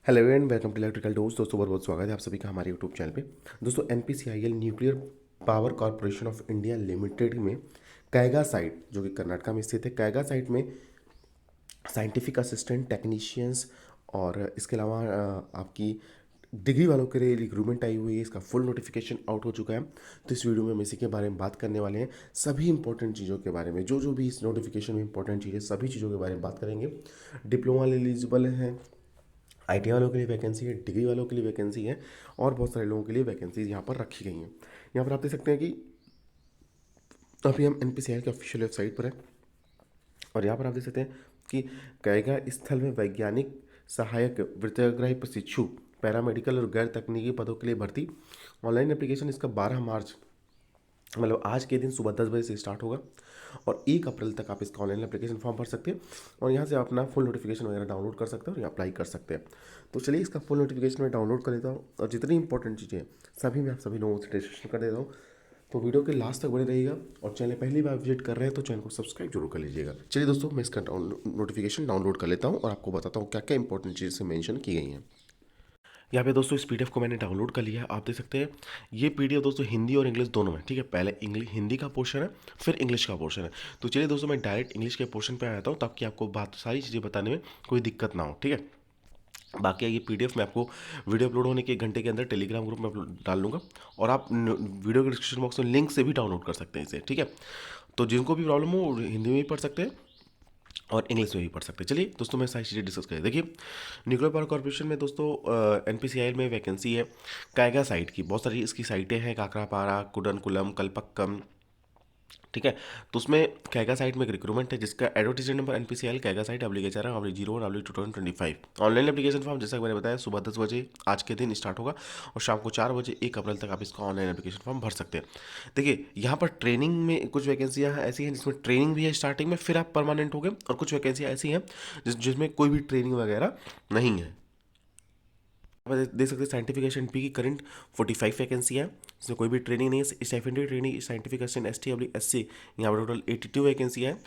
Hello and welcome to electrical dose. दोस्तों बहुत बहुत स्वागत है आप सभी का हमारे यूट्यूब चैनल पे। दोस्तों NPCIL nuclear power corporation of India limited में कैगा साइट जो कि कर्नाटका में स्थित है, कैगा साइट में साइंटिफिक असिस्टेंट टेक्नीशियंस और इसके अलावा आपकी डिग्री वालों के लिए रिक्रूटमेंट आई हुई है। इसका फुल नोटिफिकेशन आउट हो चुका है। तो इस वीडियो में हम इसी के बारे में बात करने वाले हैं, सभी इंपॉर्टेंट चीज़ों के बारे में, जो जो भी इस नोटिफिकेशन में इंपॉर्टेंट चीज़ें, सभी चीज़ों के बारे में बात करेंगे। डिप्लोमा एलिजिबल हैं, आईटी वालों के लिए वैकेंसी है, डिग्री वालों के लिए वैकेंसी है और बहुत सारे लोगों के लिए वैकेंसीज यहाँ पर रखी गई हैं। यहाँ पर आप देख सकते हैं कि अभी हम एनपीसीआई के ऑफिशियल वेबसाइट पर है और यहाँ पर आप देख सकते हैं कि कैगा स्थल में वैज्ञानिक सहायक वृत्तिग्राही प्रशिक्षु पैरामेडिकल और गैर तकनीकी पदों के लिए भर्ती। ऑनलाइन एप्लीकेशन इसका 12 मार्च, मतलब आज के दिन सुबह 10 बजे से स्टार्ट होगा और 1 अप्रैल तक आप इसका ऑनलाइन एप्लीकेशन फॉर्म भर सकते हैं और यहाँ से आप अपना फुल नोटिफिकेशन वगैरह डाउनलोड कर सकते हैं और अप्लाई कर सकते हैं। तो चलिए इसका फुल नोटिफिकेशन मैं डाउनलोड कर लेता हूँ और जितनी इंपॉर्टेंट चीज़ें हैं सभी मैं आप सभी लोगों से डिस्कशन कर देता हूँ। तो वीडियो के लास्ट तक बने रहिएगा और चैनल पहली बार विजिट कर रहे हैं तो चैनल को सब्सक्राइब जरूर कर लीजिएगा। चलिए दोस्तों मैं इसका नोटिफिकेशन डाउनलोड कर लेता हूँ और आपको बताता हूँ क्या क्या इंपॉर्टेंट चीज़ें मेंशन की गई हैं। यहाँ पे दोस्तों इस पीडीएफ को मैंने डाउनलोड कर लिया है। आप देख सकते हैं ये पीडीएफ दोस्तों हिंदी और इंग्लिश दोनों में, ठीक है। पहले इंग्लिश हिंदी का पोर्शन है, फिर इंग्लिश का पोर्शन है। तो चलिए दोस्तों मैं डायरेक्ट इंग्लिश के पोर्शन पे आ जाता हूँ ताकि आपको बात सारी चीज़ें बताने में कोई दिक्कत ना हो, ठीक है। बाकी ये पीडीएफ मैं आपको वीडियो अपलोड होने के 1 घंटे के अंदर टेलीग्राम ग्रुप में डाल लूँगा और आप वीडियो के डिस्क्रिप्शन बॉक्स में लिंक से भी डाउनलोड कर सकते हैं इसे, ठीक है। तो जिनको भी प्रॉब्लम हो हिंदी में भी पढ़ सकते हैं और इंग्लिश में भी पढ़ सकते हैं। चलिए दोस्तों मैं सारी चीज़ें डिस्कस करें। देखिए न्यूक्लियर पावर कॉर्पोरेशन में दोस्तों एनपीसीआईएल में वैकेंसी है कायगा साइट की। बहुत सारी इसकी साइटें हैं, काकरापारा, कुडनकुलम, कलपक्कम, ठीक है। तो उसमें कैगा साइट में एक रिक्रूटमेंट है जिसका advertisement number NPCL Kaiga site /0/01/2025। Online application form जैसा कि मैंने बताया सुबह 10 बजे आज के दिन स्टार्ट होगा और शाम को 4 बजे 1 अप्रैल तक आप इसका ऑनलाइन एप्लीकेशन फॉर्म भर सकते हैं। देखिए यहाँ पर ट्रेनिंग में कुछ वैकेंसियाँ ऐसी हैं जिसमें ट्रेनिंग भी है स्टार्टिंग में, फिर आप परमानेंट हो गए, और कुछ वैकेंसियाँ ऐसी हैं जिसमें कोई भी ट्रेनिंग वगैरह नहीं है। देख सकते हैं साइंटिफिक असिस्टेंट पी की करंट 45 वैकेंसी है, इसमें कोई भी ट्रेनिंग नहीं है। Stipendiary training scientific assistant ST/SC यहाँ पर टोटल 82 वैकेंसी है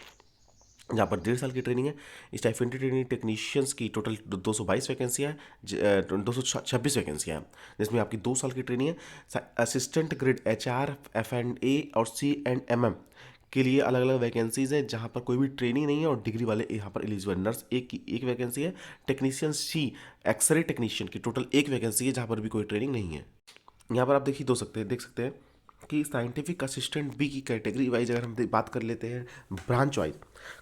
जहाँ पर 1.5 साल की ट्रेनिंग है। स्टाइपेंडरी ट्रेनिंग टेक्नीशियंस की टोटल 222 वैकेंसियाँ हैं, 226 वैकेंसियाँ हैं जिसमें आपकी 2 साल की ट्रेनिंग है। असिस्टेंट ग्रेड HR, F&A और C&MM के लिए अलग अलग वैकेंसीज है जहाँ पर कोई भी ट्रेनिंग नहीं है और डिग्री वाले यहाँ पर एलिजिबल। नर्स एक की एक वैकेंसी है। टेक्नीशियन C एक्सरे टेक्नीशियन की टोटल 1 वैकेंसी है जहाँ पर भी कोई ट्रेनिंग नहीं है। यहाँ पर आप देख सकते हैं कि साइंटिफिक असिस्टेंट बी की कैटेगरी वाइज अगर हम बात कर लेते हैं, ब्रांच वाइज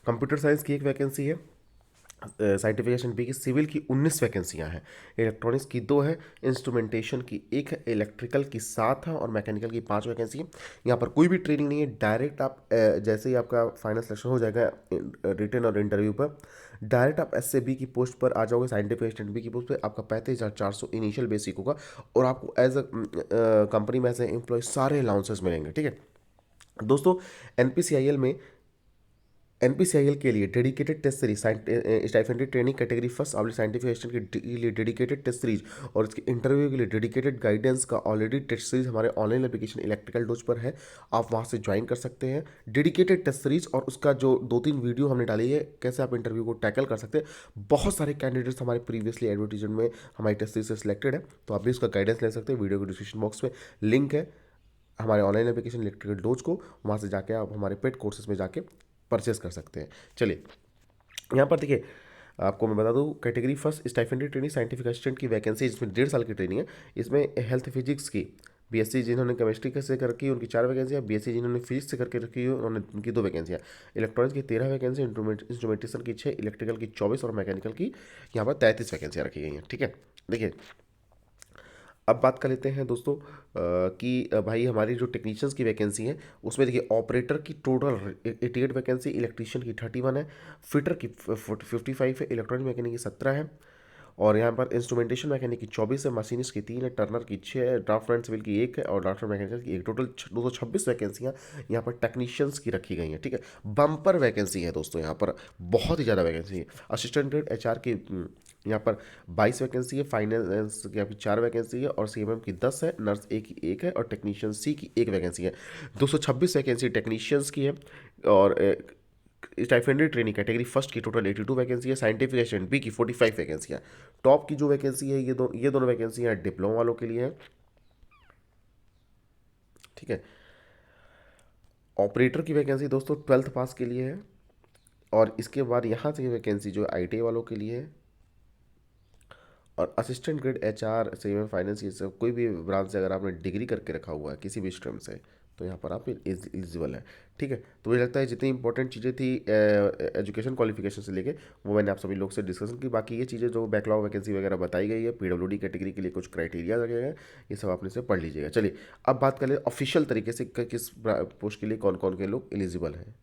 कंप्यूटर साइंस की 1 वैकेंसी है, साइंटिफिक एंड बी की सिविल की 19 वैकेंसियाँ हैं, इलेक्ट्रॉनिक्स की 2 है, इंस्ट्रूमेंटेशन की 1 है, इलेक्ट्रिकल की 7 है और मैकेनिकल की 5 वैकेंसी है। यहाँ पर कोई भी ट्रेनिंग नहीं है, डायरेक्ट आप जैसे ही आपका फाइनल सिलेक्शन हो जाएगा रिटन और इंटरव्यू पर, डायरेक्ट आप SAB की पोस्ट पर आ जाओगे। साइंटिफिक एसिस्टेंट बी की पोस्ट पर आपका 35,400 इनिशियल बेसिक होगा और आपको एज अ कंपनी में एज ए एम्प्लॉय सारे अलाउंसेस मिलेंगे, ठीक है दोस्तों। एनपीसीआईएल में एनपीसीआईएल के लिए dedicated test series stipendiary training category first oblique scientific assistant के लिए डेडिकेटेड टेस्ट सीरीज और इसके इंटरव्यू के लिए डेडिकेटेड गाइडेंस का ऑलरेडी टेस्ट सीरीज हमारे ऑनलाइन एप्लीकेशन इलेक्ट्रिकल डोज पर है, आप वहाँ से ज्वाइन कर सकते हैं। डेडिकेटेड टेस्ट सीरीज और उसका जो 2-3 वीडियो हमने डाली है कैसे आप इंटरव्यू को टैकल कर सकते हैं। बहुत सारे कैंडिडेट्स हमारे प्रीवियसली एडवर्टीजमेंट में हमारी टेस्ट सीरीज से सिलेक्टेड है, तो आप भी उसका गाइडेंस ले सकते हैं। वीडियो के डिस्क्रिप्शन बॉक्स में लिंक है हमारे ऑनलाइन एप्लीकेशन इलेक्ट्रिकल डोज को, वहाँ से जाके आप हमारे पेड कोर्सेज में जाके परचेस कर सकते हैं। चलिए यहाँ पर देखिए आपको मैं बता दूँ, category first stipendiary training scientific assistant की वैकेंसी जिसमें 1.5 साल की ट्रेनिंग है। इसमें हेल्थ फिजिक्स की BSc जिन्होंने केमिस्ट्री से कर रखी है उनकी 4 वैकेंसियाँ, BSc जिन्होंने फिजिक्स से करके रखी है उनकी 2 वैकेंसियाँ, इलेक्ट्रॉनिक्स की 13 वैकेंसी, इंस्ट्रूमेंटेशन की 6, इलेक्ट्रिकल की 24 और मैकेनिकल की यहाँ पर 33 वैकेंसियाँ रखी गई हैं, ठीक है। देखिए अब बात कर लेते हैं दोस्तों कि भाई हमारी जो टेक्नीशियंस की वैकेंसी है उसमें देखिए ऑपरेटर की टोटल 88 वैकेंसी, इलेक्ट्रीशियन की 31 है, फिटर की 55 है, इलेक्ट्रॉनिक मैकेनिक की 17 है और यहाँ पर इंस्ट्रूमेंटेशन मैकेनिक की 24 है, मशीनिस्ट की 3 है, टर्नर की 6 है, ड्राफ्टमैन सिविल की 1 है और ड्राफ्टमैन मैकेनिकल की 1। टोटल 226 वैकेंसियाँ यहाँ पर टेक्नीशियंस की रखी गई हैं, ठीक है। बम्पर वैकेंसी है दोस्तों, यहाँ पर बहुत ही ज़्यादा वैकेंसी है। असिस्टेंट ग्रेड HR की यहाँ पर 22 वैकेंसी है, फाइनेंस की आपकी 4 वैकेंसी है और CMM की 10 है, नर्स A की 1 है और टेक्नीशियन C की 1 वैकेंसी है। 226 वैकेंसी टेक्नीशियंस की है और स्टाइफेंडरी ट्रेनिंग कैटेगरी फर्स्ट की टोटल 82 वैकेंसी है, साइंटिफिक असिस्टेंट बी की 45 वैकेंसी है। टॉप की जो वैकेंसी है ये दोनों वैकेंसी हैं डिप्लोमा वालों के लिए है, ठीक है। ऑपरेटर की वैकेंसी दोस्तों 12th पास के लिए है, और इसके बाद यहाँ से वैकेंसी जो ITA वालों के लिए है, और assistant grade HR seven finance ये सब कोई भी ब्रांच से अगर आपने डिग्री करके रखा हुआ है किसी भी स्ट्रीम से, तो यहाँ पर आप एलिजिबल है, ठीक है। तो मुझे लगता है जितनी इंपॉर्टेंट चीज़ें थी एजुकेशन क्वालिफिकेशन से लेके वो मैंने आप सभी लोग से डिस्कशन की। बाकी ये चीज़ें जो बैकलॉग वैकेंसी वगैरह बताई गई है, PWD कैटेगरी के लिए कुछ क्राइटेरिया रखे गए हैं, ये सब आपने से पढ़ लीजिएगा। चलिए अब बात कर ले ऑफिशियल तरीके से किस पोस्ट के लिए कौन कौन के लोग एलिजिबल हैं।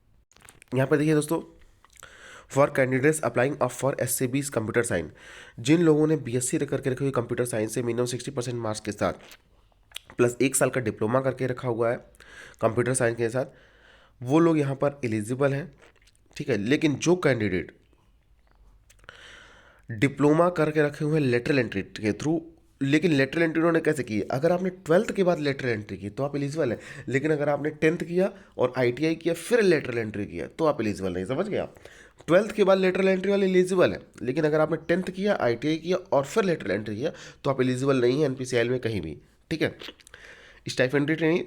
यहाँ पर देखिए दोस्तों, for candidates applying up for SCBs computer science, जिन लोगों ने BSc करके रखी हुई कंप्यूटर साइंस से मिनिमम 60% मार्क्स के साथ प्लस 1 साल का डिप्लोमा करके रखा हुआ है कंप्यूटर साइंस के साथ, वो लोग यहाँ पर एलिजिबल हैं, ठीक है। लेकिन जो कैंडिडेट डिप्लोमा करके रखे हुए हैं लेटरल एंट्री के थ्रू, लेकिन लेटरल एंट्री उन्होंने कैसे की, अगर आपने 12th के बाद लेटरल एंट्री की तो आप एलिजिबल हैं, लेकिन अगर आपने 10th किया और ITI किया फिर लेटरल एंट्री किया तो आप एलिजिबल नहीं, समझ गए आप। 12th के बाद लेटरल एंट्री वाले एलिजिबल है, लेकिन अगर आपने 10th किया ITI किया और फिर लेटरल एंट्री किया तो आप एलिजिबल नहीं है NPCL में कहीं भी, ठीक है। स्टाइपेंड्री ट्रेनिंग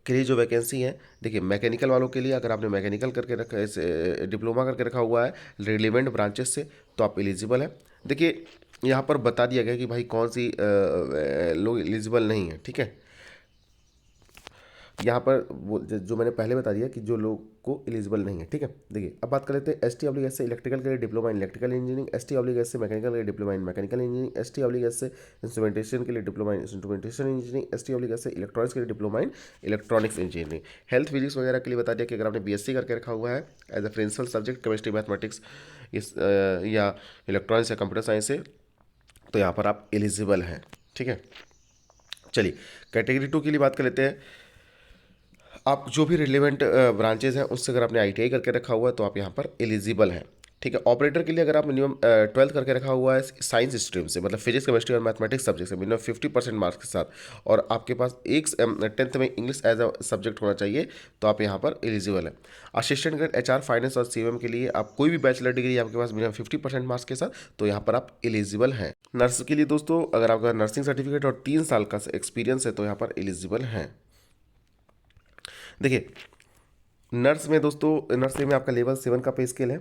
के लिए जो वैकेंसी है, देखिए मैकेनिकल वालों के लिए अगर आपने मैकेनिकल करके रखा डिप्लोमा करके रखा हुआ है रिलेवेंट ब्रांचेस से तो आप एलिजिबल है। देखिए यहाँ पर बता दिया गया कि भाई कौन सी लोग एलिजिबल नहीं है, ठीक है। यहाँ पर वो जो मैंने पहले बता दिया कि जो लोग को एलिजिबल नहीं है, ठीक है। देखिए अब बात कर लेते हैं ST/S से इलेक्ट्रिकल के लिए diploma in electrical engineering, ST/S से मैकेनिकल के लिए diploma in mechanical engineering, ST/S से इंस्ट्रूमेंटेशन के लिए diploma in instrumentation engineering, ST/S से इलेक्ट्रॉनिक्स के लिए diploma in electronics engineering. Health physics वगैरह के लिए बता दिया कि अगर आपने BSc करके रखा हुआ है as a principal subject chemistry mathematics इस या इलेक्ट्रॉनिक्स या कंप्यूटर साइंस से, तो यहाँ पर आप एलिजिबल हैं, ठीक है। चलिए कैटेगरी 2 के लिए बात कर लेते हैं। आप जो भी रिलेवेंट ब्रांचेज हैं उससे अगर आपने ITI करके रखा हुआ है तो आप यहाँ पर एलिजिबल हैं, ठीक है। ऑपरेटर के लिए अगर आप मिनिमम 12th करके रखा हुआ है साइंस स्ट्रीम से, मतलब फिजिक्स केमिस्ट्री और मैथमेटिक्स सब्जेक्ट से मिनिमम 50% मार्क्स के साथ, और आपके पास एक 10th में इंग्लिश एज अ सब्जेक्ट होना चाहिए, तो आप यहाँ पर एलिजिबल है। असिस्टेंट ग्रेड HR फाइनेंस और CM के लिए आप कोई भी बैचलर डिग्री आपके पास मिनिमम 50% मार्क्स के साथ, तो यहाँ पर आप एलिजिबल हैं। नर्स के लिए दोस्तों अगर आपका नर्सिंग सर्टिफिकेट और 3 साल का एक्सपीरियंस है तो यहाँ पर एलिजिबल हैं। देखिए नर्स में दोस्तों, नर्स में आपका लेवल 7 का पे स्केल है,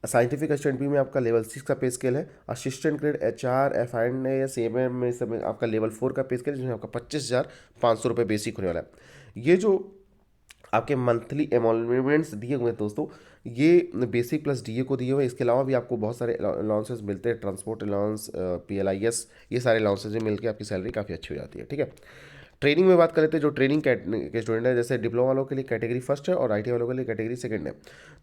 साइंटिफिक असिस्टेंट बी में आपका लेवल 6 का पे स्केल है, assistant grade HR F&A CMA में सब में आपका लेवल 4 का पे स्केल है, जिसमें आपका 25,500 रुपये बेसिक होने वाला है। ये जो आपके मंथली एमोलमेंट्स दिए हुए हैं दोस्तों, ये बेसिक प्लस DA को दिए हुए हैं, इसके अलावा भी आपको बहुत सारे अलाउंसेस मिलते हैं, ट्रांसपोर्ट अलाउंस PLIS, ये सारे अलाउंसेज मिलकर आपकी सैलरी काफ़ी अच्छी हो जाती है, ठीक है। ट्रेनिंग में बात कर लेते हैं, जो ट्रेनिंग के स्टूडेंट है जैसे डिप्लोमा वालों के लिए कैटेगरी फर्स्ट है और ITI वालों के लिए कैटेगरी सेकंड है।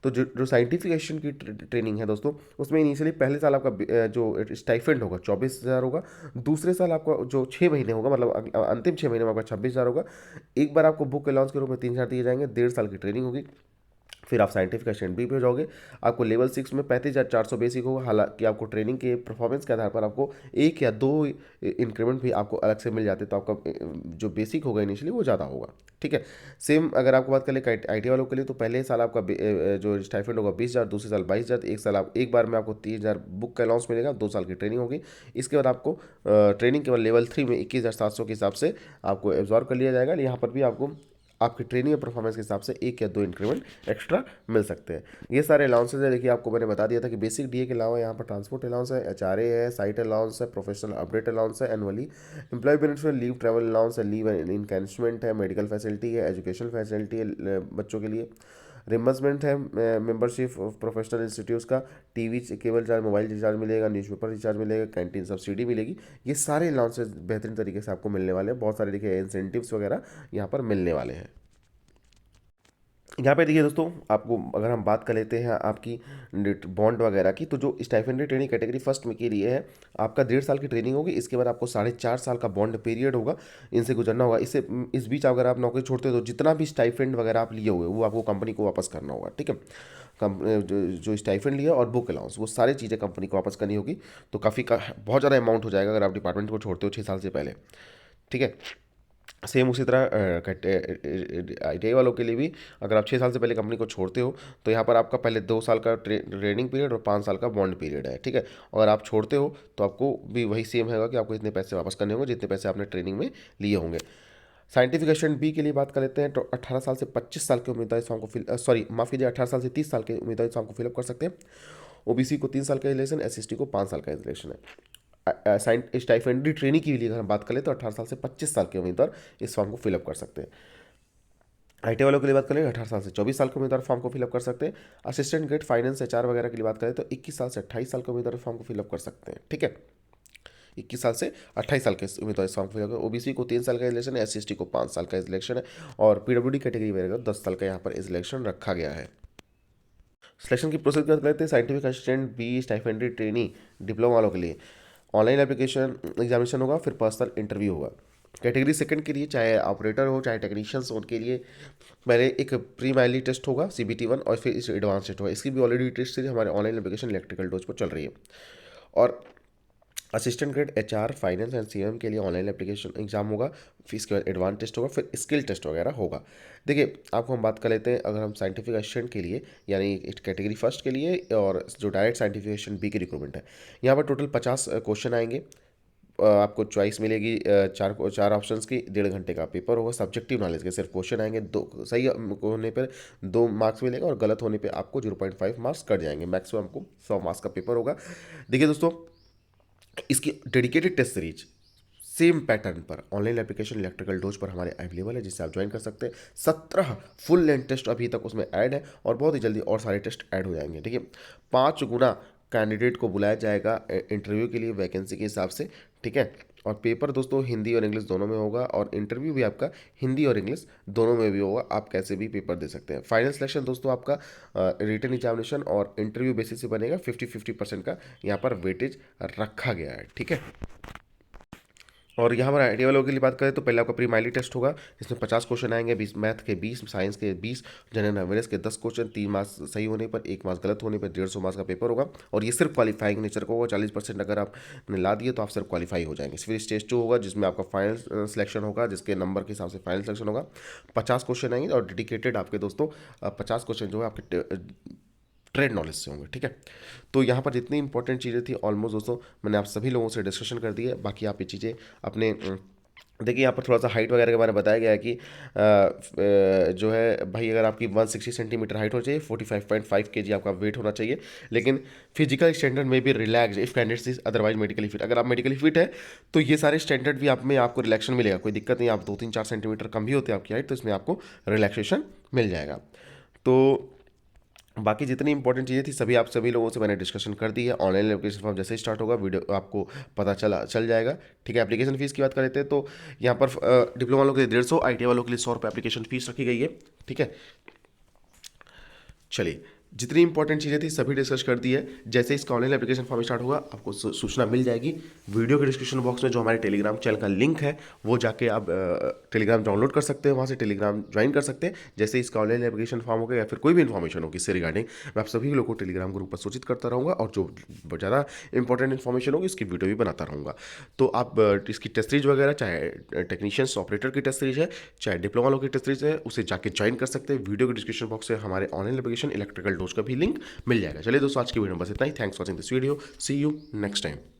तो जो साइंटिफिक एजुकेशन की ट्रेनिंग है दोस्तों, उसमें इनिशियली पहले साल आपका जो स्टाइफेंड होगा 24,000 होगा, दूसरे साल आपका जो 6 महीने होगा मतलब अंतिम 6 महीने में आपका 26,000 होगा, एक बार आपको बुक अलाउंस के रूप में 3,000 दिए जाएंगे, 1.5 साल की ट्रेनिंग होगी, फिर आप साइंटिफिक असिस्टेंट भी हो जाओगे। आपको लेवल 6 में 35,400 बेसिक होगा, हालांकि आपको ट्रेनिंग के परफॉर्मेंस के आधार पर आपको 1 या 2 इंक्रीमेंट भी आपको अलग से मिल जाते, तो आपका जो बेसिक होगा इनिशियली वो ज़्यादा होगा, ठीक है। सेम अगर आपको बात करें ITI वालों के लिए, तो पहले साल आपका जो स्टाइफेंड होगा 20,000, दूसरे साल 22,000, एक साल आप एक बार में आपको 30,000 बुक का अलाउंस मिलेगा, 2 साल की ट्रेनिंग होगी। इसके बाद आपको ट्रेनिंग केवल लेवल 3 में 21,700 के हिसाब से आपको एब्जॉर्व कर लिया जाएगा। यहाँ पर भी आपको आपकी ट्रेनिंग और परफॉर्मेंस के हिसाब से 1 या 2 इंक्रीमेंट एक्स्ट्रा मिल सकते हैं। ये सारे अलाउंसेज है, देखिए आपको मैंने बता दिया था कि बेसिक DA के अलावा यहाँ पर ट्रांसपोर्ट अलाउंस है, HRA है, साइट अलाउंस है, प्रोफेशनल अपडेट अलाउंस है एनुअली, एम्प्लॉय बेनिफिट में लीव ट्रैवल अलाउंस है, लीव एंड इनकैशमेंट है, मेडिकल फैसिलिटी है, एजुकेशन फैसिलिटी है बच्चों के लिए, रिम्बर्समेंट है मेंबरशिप ऑफ प्रोफेशनल इंस्टीट्यूट्स का, TV cable charge, mobile recharge मिलेगा, न्यूज़पेपर रिचार्ज मिलेगा, कैंटीन सब्सिडी मिलेगी। ये सारे अलाउंसेज बेहतरीन तरीके से आपको मिलने वाले हैं, बहुत सारे देखिए इंसेंटिव्स वगैरह यहाँ पर मिलने वाले हैं। यहाँ पे देखिए दोस्तों, आपको अगर हम बात कर लेते हैं आपकी बॉन्ड वगैरह की, तो जो स्टाइफेंडरी ट्रेनिंग कैटेगरी फर्स्ट में के लिए है, आपका 1.5 साल की ट्रेनिंग होगी, इसके बाद आपको 4.5 साल का बॉन्ड पीरियड होगा, इनसे गुजरना होगा। इस बीच अगर आप नौकरी छोड़ते हो तो जितना भी स्टाइफेंड वगैरह आप लिए हुए वो आपको कंपनी को वापस करना होगा, ठीक है। जो स्टाइफेंड लिया और बुक अलाउंस वो सारी चीज़ें कंपनी को वापस करनी होगी, तो बहुत ज़्यादा अमाउंट हो जाएगा अगर आप डिपार्टमेंट को छोड़ते हो 6 साल से पहले, ठीक है। सेम उसी तरह ITI वालों के लिए भी अगर आप 6 साल से पहले कंपनी को छोड़ते हो तो यहाँ पर आपका पहले 2 साल का ट्रेनिंग पीरियड और 5 साल का बॉन्ड पीरियड है, ठीक है। अगर आप छोड़ते हो तो आपको भी वही सेम होगा कि आपको इतने पैसे वापस करने होंगे जितने पैसे आपने ट्रेनिंग में लिए होंगे। साइंटिफिक स्टूडेंट बी के लिए बात कर लेते हैं तो 18 साल से 25 साल के उम्मीदवार इस फॉर्म को माफ़ कीजिए, 18 साल से 30 साल के उम्मीदवार इस फॉर्म को फिलअप कर सकते हैं। OBC को 3 साल का रिलेशन, SST को 5 साल का रिलेशन है। स्टाइफेंडरी ट्रेनिंग के लिए अगर हम बात करें तो 18 साल से 25 साल के उम्मीदवार इस फॉर्म को फिलअप कर सकते हैं। ITI वालों के लिए बात करें 18 साल से 24 साल के उम्मीदवार फॉर्म को फिलअप कर सकते हैं। असिस्टेंट ग्रेड फाइनेंस HR वगैरह के लिए बात करें तो 21 साल से 28 साल के उम्मीदवार फॉर्म को फिलअप कर सकते हैं, ठीक है। 21 साल से 28 साल के उम्मीदवार इस फॉर्म को फिलअप कर। OBC को 3 साल का इलेक्शन है, SCST को 5 साल का इलेक्शन है और PWD कैटेगरी वगैरह 10 साल का यहाँ पर इलेक्शन रखा गया है। सिलेक्शन की प्रोसेस बात करते हैं। Scientific assistant B stipendiary trainee diploma वालों के लिए ऑनलाइन एप्लीकेशन एग्जामिनेशन होगा, फिर पर्सनल इंटरव्यू होगा। कैटेगरी सेकंड के लिए चाहे ऑपरेटर हो चाहे टेक्नीशियंस हो उनके लिए पहले एक प्री माइली टेस्ट होगा CBT 1 और फिर इस एडवांस टेस्ट होगा। इसकी भी ऑलरेडी टेस्ट सीरीज हमारे ऑनलाइन एप्लीकेशन इलेक्ट्रिकल डोज पर चल रही है। और assistant grade HR finance and CM के लिए ऑनलाइन एप्लीकेशन एग्जाम होगा, फिर इसके बाद एडवांस टेस्ट होगा, फिर स्किल टेस्ट वगैरह होगा। देखिए आपको हम बात कर लेते हैं अगर हम साइंटिफिक असिस्टेंट के लिए यानी कैटेगरी फर्स्ट के लिए और जो डायरेक्ट साइंटिफिक असिस्टेंट B की रिक्रूटमेंट है, यहाँ पर टोटल 50 क्वेश्चन आएंगे। आपको चॉइस मिलेगी चार ऑप्शंस की, 1.5 घंटे का पेपर होगा। सब्जेक्टिव नॉलेज के सिर्फ क्वेश्चन आएंगे, 2 सही होने पर 2 मार्क्स मिलेगा और गलत होने पर आपको 0.5 मार्क्स कट जाएंगे। मैक्सिमम आपको 100 मार्क्स का पेपर होगा। देखिए दोस्तों, इसकी dedicated test series same pattern पर ऑनलाइन एप्लीकेशन इलेक्ट्रिकल डोज पर हमारे अवेलेबल है, जिससे आप ज्वाइन कर सकते हैं। 17 फुल लेंथ टेस्ट अभी तक उसमें ऐड है और बहुत ही जल्दी और सारे टेस्ट ऐड हो जाएंगे, ठीक है। 5 गुना कैंडिडेट को बुलाया जाएगा इंटरव्यू के लिए वैकेंसी के हिसाब से, ठीक है। और पेपर दोस्तों हिंदी और इंग्लिश दोनों में होगा और इंटरव्यू भी आपका हिंदी और इंग्लिश दोनों में भी होगा। आप कैसे भी पेपर दे सकते हैं। फाइनल सिलेक्शन दोस्तों आपका रिटन एग्जामिनेशन और इंटरव्यू बेसिस से बनेगा। 50-50% का यहाँ पर वेटेज रखा गया है, ठीक है। और यहाँ पर ITI वालों के लिए बात करें तो पहले आपका प्री माइली टेस्ट होगा, जिसमें 50 क्वेश्चन आएंगे, 20 मैथ के 20, साइंस के 20, जनरल अवेयरनेस के 10 क्वेश्चन, 3 मार्क्स सही होने पर, 1 मार्क्स गलत होने पर 150 मार्क्स का पेपर होगा। और ये सिर्फ क्वालिफाइंग नेचर का होगा। 40% अगर आपने ला दिए तो आप सिर्फ क्वालिफाई हो जाएंगे। फिर स्टेज 2 होगा जिसमें आपका फाइनल सिलेक्शन होगा, जिसके नंबर के हिसाब से फाइनल सिलेक्शन होगा। 50 क्वेश्चन आएंगे और डेडिकेटेड आपके दोस्तों 50 क्वेश्चन जो है आपके ट्रेड नॉलेज से होंगे, ठीक है। तो यहाँ पर जितनी इंपॉर्टेंट चीज़ें थी ऑलमोस्ट दोस्तों मैंने आप सभी लोगों से डिस्कशन कर दी है। बाकी आप ये चीज़ें अपने देखिए यहाँ पर थोड़ा सा हाइट वगैरह के बारे में बताया गया है कि जो है भाई अगर आपकी 160 सेंटीमीटर हाइट हो चाहिए, 45.5 kg आपका वेट होना चाहिए। लेकिन फिजिकल स्टैंडर्ड में भी relax if candidate is otherwise medically fit. अगर आप मेडिकली फिट है तो ये सारे स्टैंडर्ड भी आप में आपको रिलैक्सेशन मिलेगा, कोई दिक्कत नहीं। आप 2-3-4 सेंटीमीटर कम भी होते हैं आपकी हाइट तो इसमें आपको रिलैक्सेशन मिल जाएगा। तो बाकी जितनी इंपॉर्टेंट चीज़ें थी सभी आप सभी लोगों से मैंने डिस्कशन कर दी है। ऑनलाइन एप्लीकेशन फॉर्म जैसे ही स्टार्ट होगा वीडियो आपको पता चल जाएगा, ठीक है। एप्लीकेशन फीस की बात कर लेते हैं तो यहाँ पर डिप्लोमा वालों के लिए 150, ITI वालों के लिए 100 रुपये एप्लीकेशन फीस रखी गई है, ठीक है। चलिए जितनी इंपॉर्टेंट चीज़ें थी सभी डिस्कस कर दी है। जैसे इसका ऑनलाइन एप्लीकेशन फॉर्म स्टार्ट होगा आपको सूचना मिल जाएगी। वीडियो के डिस्क्रिप्शन बॉक्स में जो हमारे टेलीग्राम चैनल का लिंक है वो जाके आप टेलीग्राम डाउनलोड कर सकते हैं, वहाँ से टेलीग्राम ज्वाइन कर सकते हैं। जैसे इसका ऑनलाइन एप्लीकेशन फॉर्म होगा या फिर कोई भी इन्फॉर्मेशन होगी इससे रिगार्डिंग मैं आप सभी लोगों को टेलीग्राम ग्रुप पर सूचित करता रहूँगा और जो ज़्यादा इंपॉर्टेंट इन्फॉर्मेशन होगी इसकी वीडियो भी बनाता रहूँगा। तो आप इसकी टेस्ट सीरीज वगैरह चाहे टेक्नीशियंस ऑपरेटर की टेस्ट सीरीज है चाहे डिप्लोमा वालों की टेस्ट सीरीज है उसे जाके ज्वाइन कर सकते हैं। वीडियो के डिस्क्रिप्शन बॉक्स से हमारे ऑनलाइन एप्लीकेशन इलेक्ट्रिकल डोज का भी लिंक मिल जाएगा। चलिए दोस्तों आज की वीडियो में बस इतना ही। Thanks for watching this video, see you next time.